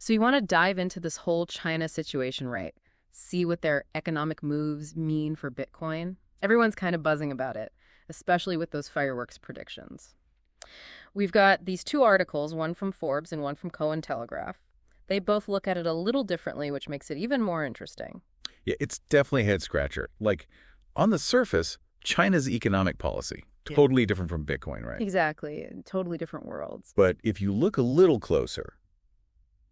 So you want to dive into this whole China situation, right? See what their economic moves mean for Bitcoin. Everyone's kind of buzzing about it, especially with those fireworks predictions. We've got these two articles, one from Forbes and one from Cointelegraph. They both look at it a little differently, which makes it even more interesting. Yeah, it's definitely a head scratcher. Like, on the surface, China's economic policy, totally different from Bitcoin, right? Exactly. Totally different worlds. But if you look a little closer,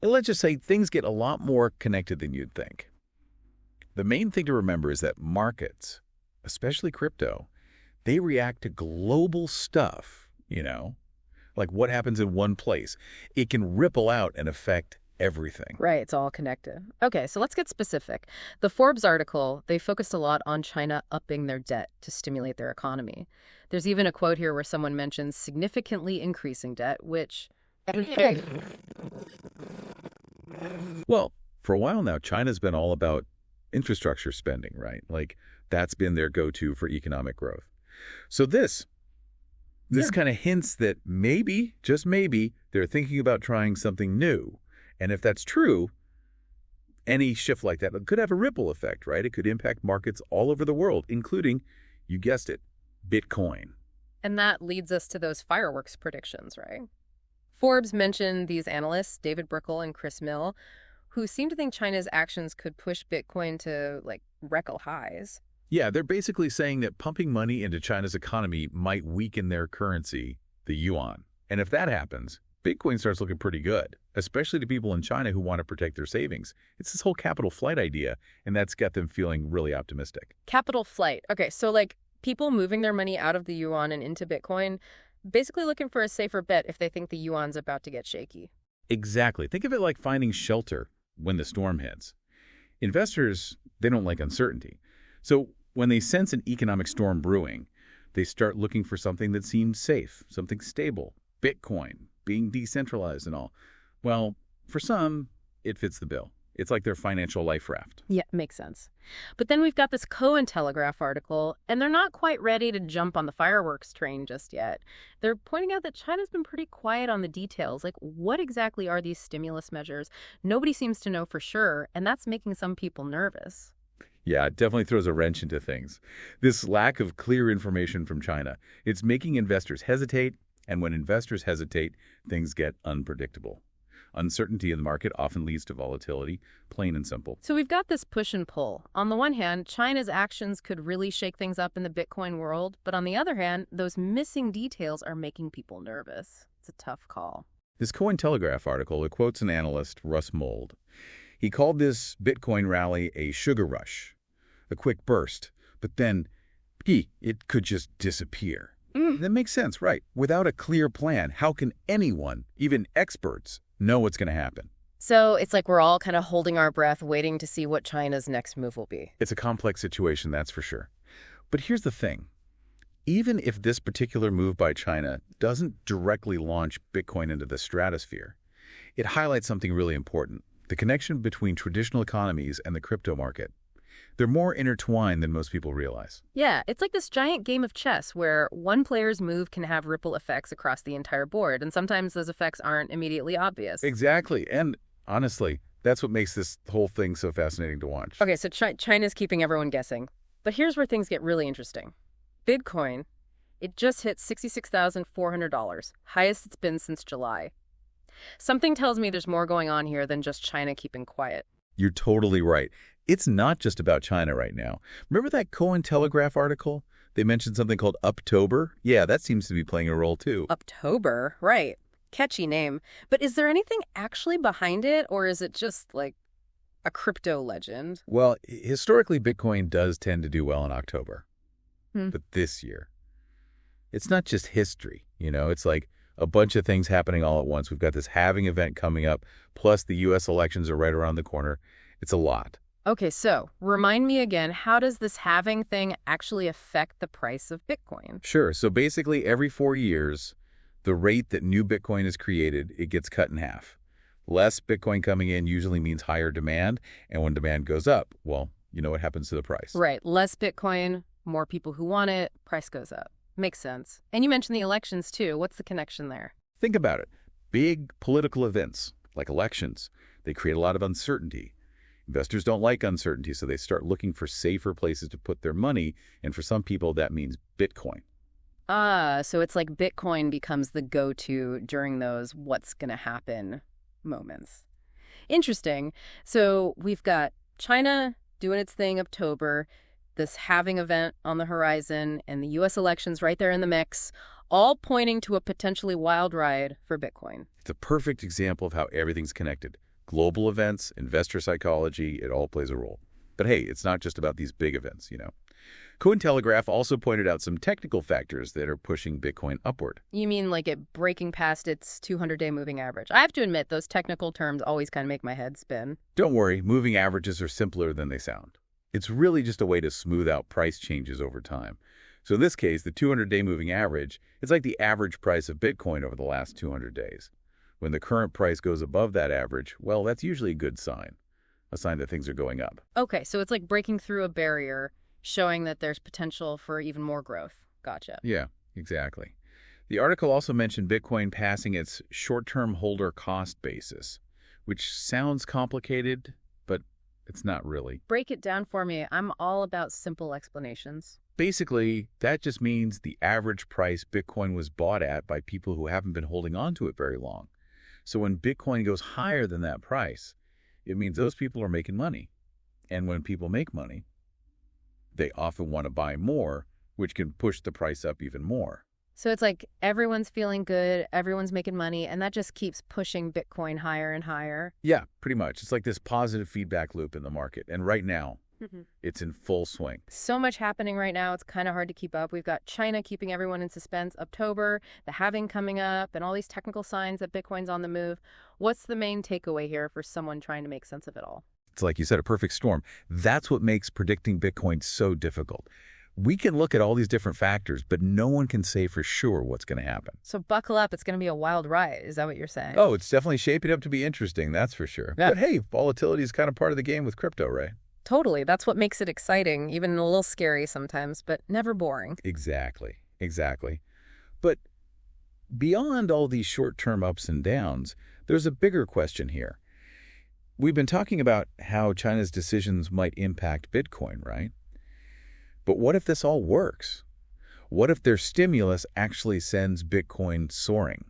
let's just say things get a lot more connected than you'd think. The main thing to remember is that markets, especially crypto, they react to global stuff, like what happens in one place. It can ripple out and affect everything. Right, it's all connected. Okay, so let's get specific. The Forbes article, they focused a lot on China upping their debt to stimulate their economy. There's even a quote here where someone mentions significantly increasing debt, which... Well, for a while now, China's been all about infrastructure spending, right? Like, that's been their go-to for economic growth. So this kind of hints that maybe, just maybe, they're thinking about trying something new. And if that's true, any shift like that could have a ripple effect, right? It could impact markets all over the world, including, you guessed it, Bitcoin. And that leads us to those fireworks predictions, right? Forbes mentioned these analysts, David Brickell and Chris Mill, who seem to think China's actions could push Bitcoin to, record highs. Yeah, they're basically saying that pumping money into China's economy might weaken their currency, the yuan. And if that happens, Bitcoin starts looking pretty good, especially to people in China who want to protect their savings. It's this whole capital flight idea, and that's got them feeling really optimistic. Capital flight. Okay, so people moving their money out of the yuan and into Bitcoin, basically looking for a safer bet if they think the yuan's about to get shaky. Exactly. Think of it like finding shelter when the storm hits. Investors, they don't like uncertainty. So when they sense an economic storm brewing, they start looking for something that seems safe, something stable, Bitcoin, being decentralized and all. Well, for some, it fits the bill. It's like their financial life raft. Yeah, makes sense. But then we've got this Cointelegraph article, and they're not quite ready to jump on the fireworks train just yet. They're pointing out that China's been pretty quiet on the details. What exactly are these stimulus measures? Nobody seems to know for sure, and that's making some people nervous. Yeah, it definitely throws a wrench into things. This lack of clear information from China, it's making investors hesitate, and when investors hesitate, things get unpredictable. Uncertainty in the market often leads to volatility, plain and simple. So we've got this push and pull. On the one hand, China's actions could really shake things up in the Bitcoin world, but on the other hand, those missing details are making people nervous. It's a tough call. This Cointelegraph article, it quotes an analyst, Russ Mould. He called this Bitcoin rally a sugar rush, a quick burst, but then, it could just disappear. That makes sense, right? Without a clear plan, how can anyone, even experts, know what's going to happen? So it's like we're all kind of holding our breath, waiting to see what China's next move will be. It's a complex situation, that's for sure. But here's the thing. Even if this particular move by China doesn't directly launch Bitcoin into the stratosphere, it highlights something really important, the connection between traditional economies and the crypto market. They're more intertwined than most people realize. Yeah, it's like this giant game of chess where one player's move can have ripple effects across the entire board, and sometimes those effects aren't immediately obvious. Exactly. And honestly, that's what makes this whole thing so fascinating to watch. Okay, so China's keeping everyone guessing. But here's where things get really interesting. Bitcoin, it just hit $66,400, highest it's been since July. Something tells me there's more going on here than just China keeping quiet. You're totally right. It's not just about China right now. Remember that Cointelegraph article? They mentioned something called Uptober? Yeah, that seems to be playing a role too. Uptober, right. Catchy name. But is there anything actually behind it, or is it just like a crypto legend? Well, historically, Bitcoin does tend to do well in October. But this year, it's not just history. It's like a bunch of things happening all at once. We've got this halving event coming up, plus the U.S. elections are right around the corner. It's a lot. Okay, so remind me again, how does this halving thing actually affect the price of Bitcoin? Sure. So basically, every 4 years, the rate that new Bitcoin is created, it gets cut in half. Less Bitcoin coming in usually means higher demand, and when demand goes up, well, you know what happens to the price. Right. Less Bitcoin, more people who want it, price goes up. Makes sense. And you mentioned the elections, too. What's the connection there? Think about it. Big political events, like elections. They create a lot of uncertainty. Investors don't like uncertainty, so they start looking for safer places to put their money, and for some people, that means Bitcoin. Ah, so it's like Bitcoin becomes the go-to during those what's going to happen moments. Interesting. So we've got China doing its thing October, this halving event on the horizon, and the U.S. elections right there in the mix, all pointing to a potentially wild ride for Bitcoin. It's a perfect example of how everything's connected. Global events, investor psychology, it all plays a role. But hey, it's not just about these big events, you know. Cointelegraph also pointed out some technical factors that are pushing Bitcoin upward. You mean like it breaking past its 200-day moving average? I have to admit, those technical terms always kind of make my head spin. Don't worry, moving averages are simpler than they sound. It's really just a way to smooth out price changes over time. So in this case, the 200-day moving average, it's like the average price of Bitcoin over the last 200 days. When the current price goes above that average, well, that's usually a good sign, a sign that things are going up. Okay, so it's like breaking through a barrier, showing that there's potential for even more growth. Gotcha. Yeah, exactly. The article also mentioned Bitcoin passing its short-term holder cost basis, which sounds complicated, but it's not really. Break it down for me. I'm all about simple explanations. Basically, that just means the average price Bitcoin was bought at by people who haven't been holding on to it very long. So when Bitcoin goes higher than that price, it means those people are making money. And when people make money, they often want to buy more, which can push the price up even more. So it's like everyone's feeling good, everyone's making money, and that just keeps pushing Bitcoin higher and higher. Yeah, pretty much. It's like this positive feedback loop in the market. And right now, it's in full swing. So much happening right now, it's kind of hard to keep up. We've got China keeping everyone in suspense, Uptober, the halving coming up, and all these technical signs that Bitcoin's on the move. What's the main takeaway here for someone trying to make sense of it all? It's like you said, a perfect storm. That's what makes predicting Bitcoin so difficult. We can look at all these different factors, but no one can say for sure what's going to happen. So buckle up. It's going to be a wild ride. Is that what you're saying? Oh, it's definitely shaping up to be interesting, that's for sure. Yeah. But hey, volatility is kind of part of the game with crypto, right? Totally. That's what makes it exciting, even a little scary sometimes, but never boring. Exactly. But beyond all these short-term ups and downs, there's a bigger question here. We've been talking about how China's decisions might impact Bitcoin, right? But what if this all works? What if their stimulus actually sends Bitcoin soaring?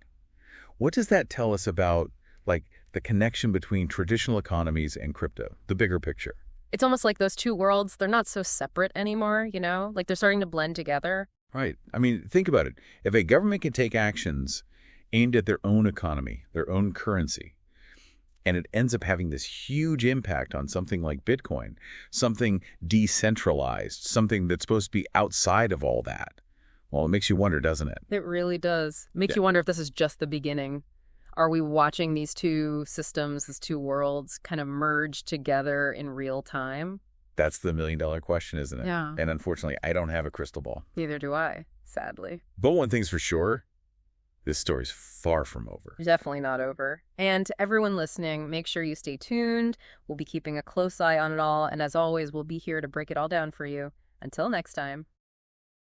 What does that tell us about, like, the connection between traditional economies and crypto, the bigger picture? It's almost like those two worlds, they're not so separate anymore, you know? Like they're starting to blend together. Right. I mean, think about it. If a government can take actions aimed at their own economy, their own currency, and it ends up having this huge impact on something like Bitcoin, something decentralized, something that's supposed to be outside of all that, well, it makes you wonder, doesn't it? It really does. Makes you wonder if this is just the beginning. Are we watching these two systems, these two worlds kind of merge together in real time? That's the million-dollar question, isn't it? Yeah. And unfortunately, I don't have a crystal ball. Neither do I, sadly. But one thing's for sure, this story's far from over. Definitely not over. And to everyone listening, make sure you stay tuned. We'll be keeping a close eye on it all. And as always, we'll be here to break it all down for you. Until next time.